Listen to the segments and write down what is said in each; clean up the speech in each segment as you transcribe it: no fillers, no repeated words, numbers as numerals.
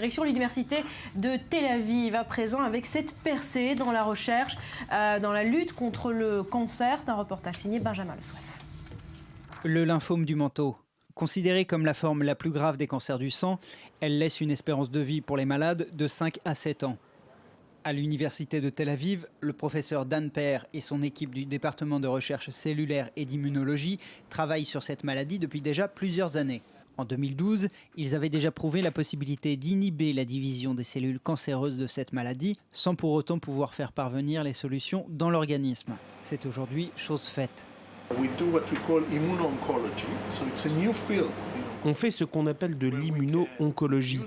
Direction l'université de Tel Aviv à présent avec cette percée dans la recherche, dans la lutte contre le cancer. C'est un reportage signé Benjamin Le Souef. Le lymphome du manteau. Considérée comme la forme la plus grave des cancers du sang, elle laisse une espérance de vie pour les malades de 5 à 7 ans. À l'université de Tel Aviv, le professeur Dan Per et son équipe du département de recherche cellulaire et d'immunologie travaillent sur cette maladie depuis déjà plusieurs années. En 2012, ils avaient déjà prouvé la possibilité d'inhiber la division des cellules cancéreuses de cette maladie sans pour autant pouvoir faire parvenir les solutions dans l'organisme. C'est aujourd'hui chose faite. On fait ce qu'on appelle de l'immuno-oncologie.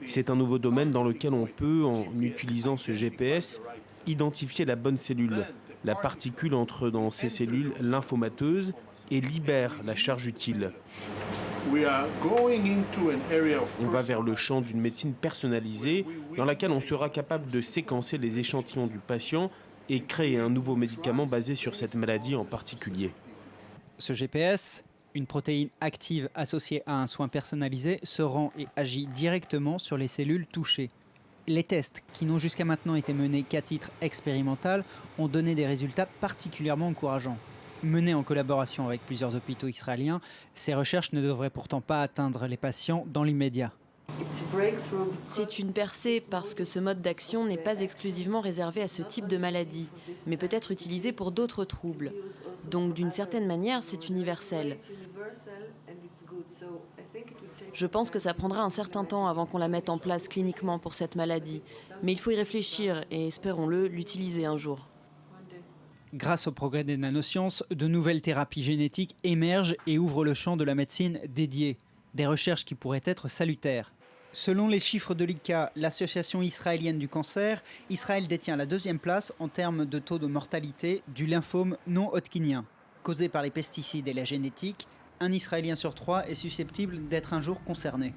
C'est un nouveau domaine dans lequel on peut, en utilisant ce GPS, identifier la bonne cellule. La particule entre dans ces cellules lymphomateuses et libère la charge utile. On va vers le champ d'une médecine personnalisée dans laquelle on sera capable de séquencer les échantillons du patient et créer un nouveau médicament basé sur cette maladie en particulier. Ce GPS, une protéine active associée à un soin personnalisé, se rend et agit directement sur les cellules touchées. Les tests, qui n'ont jusqu'à maintenant été menés qu'à titre expérimental, ont donné des résultats particulièrement encourageants. Menées en collaboration avec plusieurs hôpitaux israéliens, ces recherches ne devraient pourtant pas atteindre les patients dans l'immédiat. C'est une percée parce que ce mode d'action n'est pas exclusivement réservé à ce type de maladie, mais peut être utilisé pour d'autres troubles. Donc d'une certaine manière, c'est universel. Je pense que ça prendra un certain temps avant qu'on la mette en place cliniquement pour cette maladie, mais il faut y réfléchir et, espérons-le, l'utiliser un jour. Grâce au progrès des nanosciences, de nouvelles thérapies génétiques émergent et ouvrent le champ de la médecine dédiée. Des recherches qui pourraient être salutaires. Selon les chiffres de l'ICA, l'association israélienne du cancer, Israël détient la 2e place en termes de taux de mortalité du lymphome non hodgkinien. Causé par les pesticides et la génétique, un Israélien sur 3 est susceptible d'être un jour concerné.